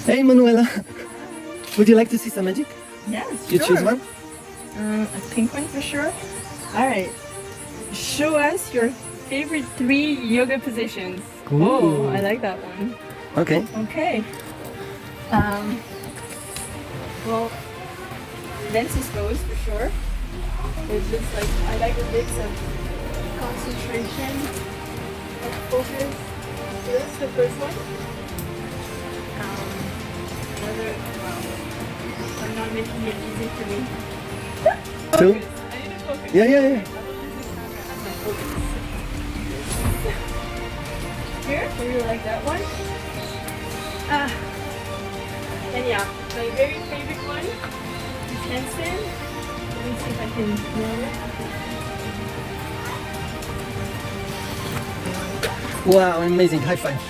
Hey Manuela, would you like to see some magic? Yes, You sure. choose one? A pink one for sure. All right. Show us your favorite 3 yoga positions. Ooh. Oh, I like that one. Okay. Okay. Well, lenses pose for sure. It looks like I like a mix of concentration and focus. So that's the first one. Another. Wow. I'm not making it easy for me. Two? Focus. I need to focus. Yeah. I will use the camera as my focus. Here, I really like that one. And yeah, my very favorite one is handstand. Let me see if I can nail it. Wow, amazing. High five.